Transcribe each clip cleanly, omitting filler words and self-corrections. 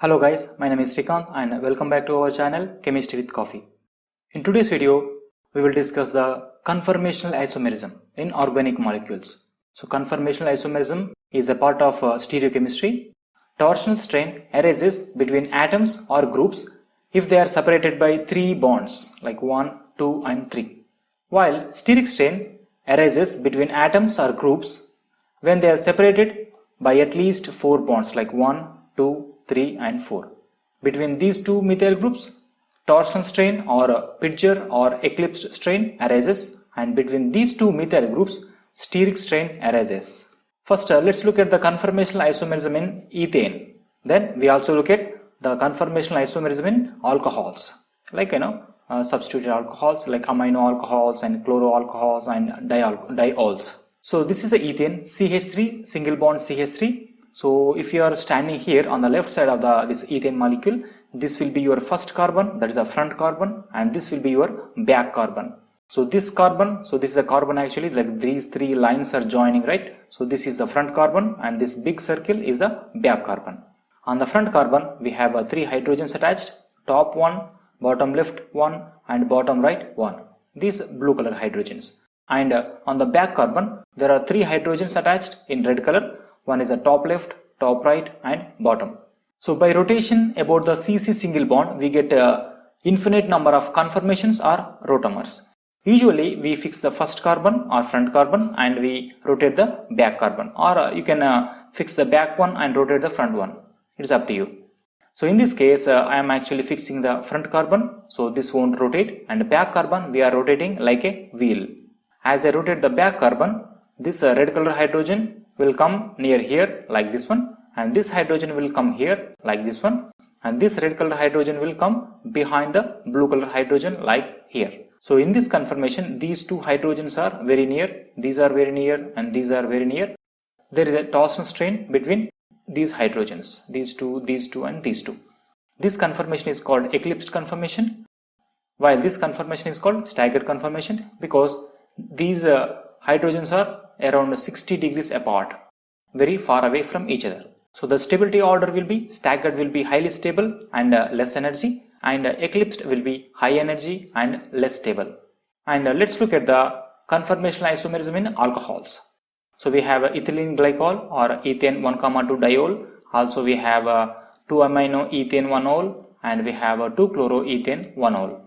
Hello guys, my name is Srikanth and welcome back to our channel Chemistry with Coffee. In today's video, we will discuss the conformational isomerism in organic molecules. So conformational isomerism is a part of stereochemistry. Torsional strain arises between atoms or groups if they are separated by 3 bonds like 1, 2 and 3. While steric strain arises between atoms or groups when they are separated by at least 4 bonds like 1, 2, 3 and 4. Between these two methyl groups, torsional strain or Pitzer or eclipsed strain arises, and between these two methyl groups, steric strain arises. First, let's look at the conformational isomerism in ethane. Then we also look at the conformational isomerism in alcohols, like substituted alcohols like amino alcohols and chloroalcohols and diols. So this is a ethane, CH3, single bond CH3. So if you are standing here on the left side of this ethane molecule, this will be your first carbon, that is a front carbon, and this will be your back carbon. So this carbon, so this is a carbon actually, like these 3 lines are joining, right? So this is the front carbon and this big circle is the back carbon. On the front carbon, we have 3 hydrogens attached, top one, bottom left one and bottom right one. These blue color hydrogens. And on the back carbon, there are 3 hydrogens attached in red color. One is the top left, top right and bottom. So by rotation about the CC single bond, we get infinite number of conformations or rotamers. Usually we fix the first carbon or front carbon and we rotate the back carbon, or you can fix the back one and rotate the front one. It's up to you. So in this case I am actually fixing the front carbon, so this won't rotate, and the back carbon we are rotating like a wheel. As I rotate the back carbon, this red color hydrogen will come near here like this one, and this hydrogen will come here like this one, and this red color hydrogen will come behind the blue color hydrogen like here. So in this conformation, these 2 hydrogens are very near, these are very near and these are very near. There is a torsion strain between these hydrogens, these two and these 2. This conformation is called eclipsed conformation, while this conformation is called staggered conformation, because these hydrogens are around 60 degrees apart, very far away from each other. So the stability order will be staggered will be highly stable and less energy, and eclipsed will be high energy and less stable. And let's look at the conformational isomerism in alcohols. So we have ethylene glycol or ethane 1,2 diol. Also we have 2-amino ethane 1-ol, and we have 2-chloroethane 1-ol.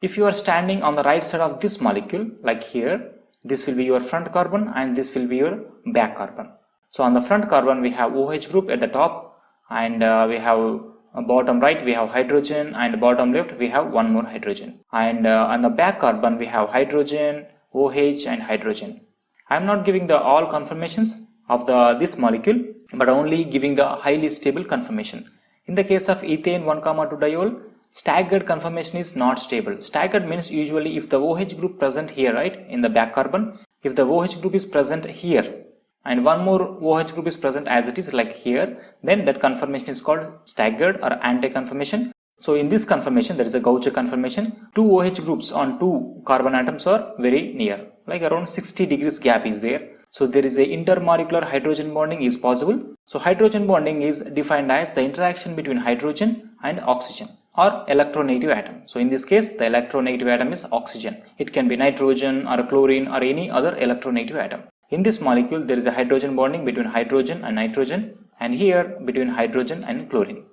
If you are standing on the right side of this molecule, like here, this will be your front carbon and this will be your back carbon. So on the front carbon we have OH group at the top, and we have bottom right we have hydrogen, and bottom left we have one more hydrogen, and on the back carbon we have hydrogen, OH and hydrogen. I am not giving the all conformations of this molecule, but only giving the highly stable conformation. In the case of ethane 1,2 diol, staggered conformation is not stable. Staggered means usually if the OH group present here, right, in the back carbon, if the OH group is present here and one more OH group is present as it is like here, then that conformation is called staggered or anti-conformation. So in this conformation there is a Gaucher conformation. 2 OH groups on 2 carbon atoms are very near, like around 60 degrees gap is there. So there is a intermolecular hydrogen bonding is possible. So hydrogen bonding is defined as the interaction between hydrogen and oxygen or electronegative atom. So in this case the electronegative atom is oxygen. It can be nitrogen or chlorine or any other electronegative atom. In this molecule there is a hydrogen bonding between hydrogen and nitrogen, and here between hydrogen and chlorine.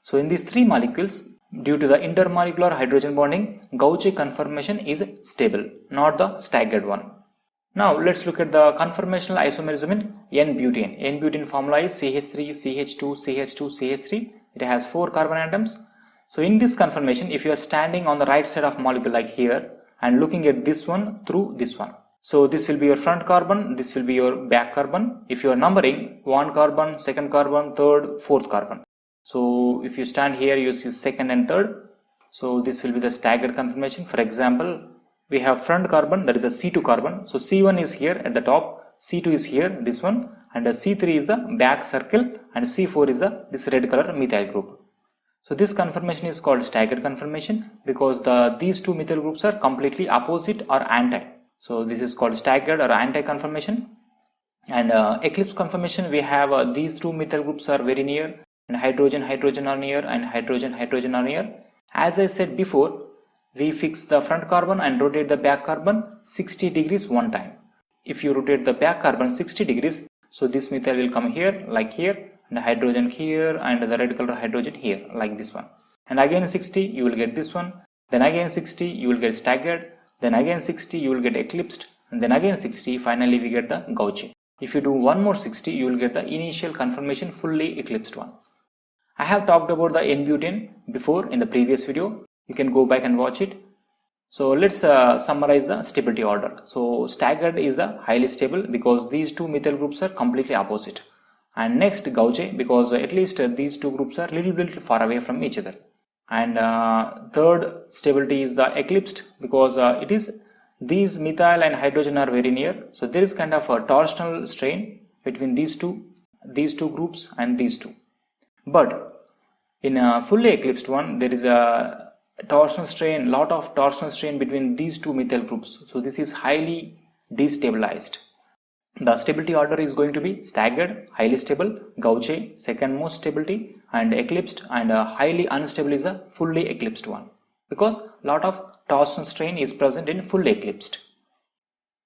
So in these 3 molecules, due to the intermolecular hydrogen bonding, Gaucher conformation is stable, not the staggered one. Now let's look at the conformational isomerism in N-butane. N-butane formula is CH3, CH2, CH2, CH3. It has 4 carbon atoms. So in this conformation, if you are standing on the right side of molecule like here and looking at this one through this one, so this will be your front carbon, this will be your back carbon. If you are numbering 1 carbon, 2nd carbon, 3rd, 4th carbon. So if you stand here, you see 2nd and 3rd. So this will be the staggered conformation. For example, we have front carbon, that is a C2 carbon. So C1 is here at the top, C2 is here, this one, and C3 is the back circle, and C4 is this red color methyl group. So this conformation is called staggered conformation because these 2 methyl groups are completely opposite or anti. So this is called staggered or anti conformation. And eclipse conformation, we have these 2 methyl groups are very near, and hydrogen are near, and hydrogen are near. As I said before, we fix the front carbon and rotate the back carbon 60 degrees one time. If you rotate the back carbon 60 degrees, so this methyl will come here, like here, and the hydrogen here, and the red color hydrogen here, like this one. And again 60, you will get this one. Then again 60, you will get staggered. Then again 60, you will get eclipsed. And then again 60, finally we get the gauche. If you do one more 60, you will get the initial conformation fully eclipsed one. I have talked about the N-butane before in the previous video. You can go back and watch it. So let's summarize the stability order. So staggered is the highly stable because these two methyl groups are completely opposite. And next gauche, because at least these two groups are a little bit far away from each other. And third stability is the eclipsed, because it is these methyl and hydrogen are very near, so there is kind of a torsional strain between these two groups and these two. But in a fully eclipsed one, there is a torsional strain, lot of torsional strain between these two methyl groups, so this is highly destabilized. The stability order is going to be staggered, highly stable, gauche, second most stability, and eclipsed, and highly unstable is a fully eclipsed one, because lot of torsion strain is present in fully eclipsed.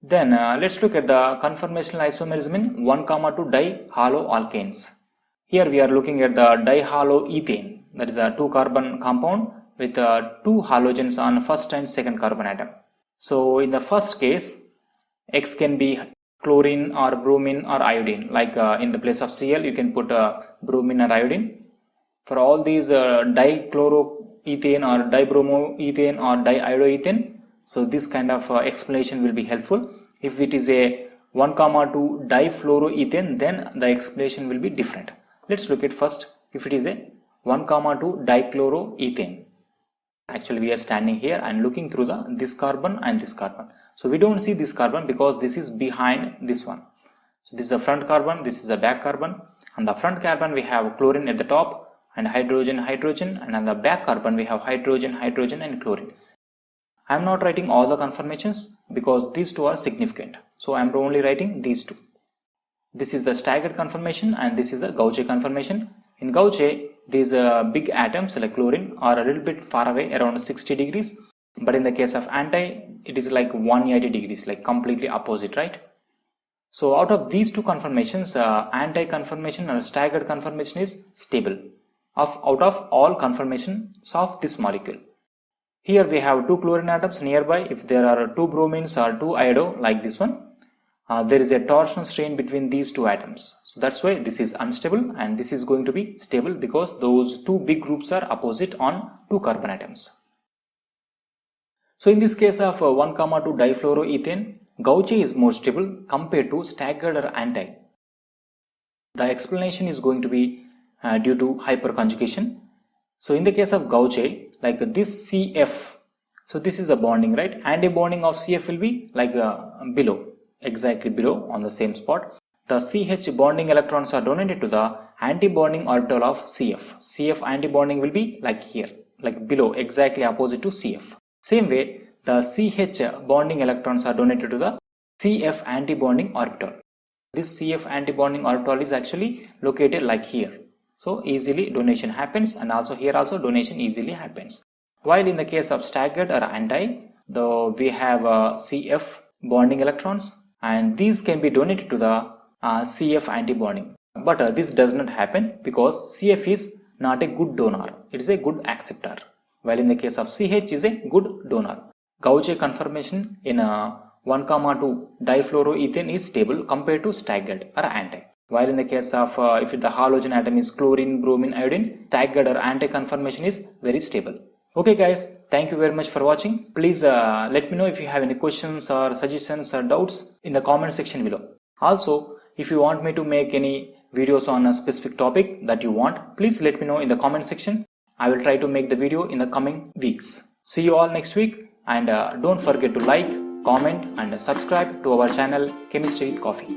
Then let's look at the conformational isomerism in 1,2 dihaloalkanes. Here we are looking at the dihaloethane, that is a 2 carbon compound with 2 halogens on first and second carbon atom. So in the first case, X can be chlorine or bromine or iodine, like in the place of Cl you can put bromine or iodine. For all these dichloroethane or dibromoethane or diiodoethane, so this kind of explanation will be helpful. If it is a 1,2 difluoroethane, then the explanation will be different. Let's look at first if it is a 1,2 dichloroethane. Actually we are standing here and looking through this carbon and this carbon, so we don't see this carbon because this is behind this one. So this is the front carbon, this is the back carbon. On the front carbon we have chlorine at the top and hydrogen, and on the back carbon we have hydrogen and chlorine. I am not writing all the conformations because these two are significant, so I am only writing these two. This is the staggered conformation and this is the gauche conformation. In gauche, these big atoms like chlorine are a little bit far away, around 60 degrees, but in the case of anti, it is like 180 degrees, like completely opposite, right? So out of these two conformations, anti conformation or staggered conformation is stable out of all conformations of this molecule. Here we have 2 chlorine atoms nearby. If there are 2 bromines or 2 iodo like this one, there is a torsion strain between these two atoms. So that's why this is unstable and this is going to be stable, because those two big groups are opposite on 2 carbon atoms. So in this case of 1,2 difluoroethane, gauche is more stable compared to staggered or anti. The explanation is going to be due to hyperconjugation. So in the case of gauche, like this CF, so this is a bonding, right? Anti-bonding of CF will be like below, exactly below on the same spot. The CH bonding electrons are donated to the anti-bonding orbital of CF. CF anti-bonding will be like here, like below, exactly opposite to CF. Same way, the CH bonding electrons are donated to the CF anti-bonding orbital. This CF anti-bonding orbital is actually located like here. So easily donation happens, and also here also donation easily happens. While in the case of staggered or anti, though we have CF bonding electrons, and these can be donated to the CF anti-bonding. But this does not happen because CF is not a good donor, it is a good acceptor, while in the case of CH is a good donor. Gauche conformation in 1,2 difluoroethane is stable compared to staggered or anti. While in the case of if the halogen atom is chlorine, bromine, iodine, staggered or anti conformation is very stable. Okay guys, thank you very much for watching. Please let me know if you have any questions or suggestions or doubts in the comment section below. Also, if you want me to make any videos on a specific topic that you want, please let me know in the comment section. I will try to make the video in the coming weeks. See you all next week, and don't forget to like, comment and subscribe to our channel Chemistry with Coffee.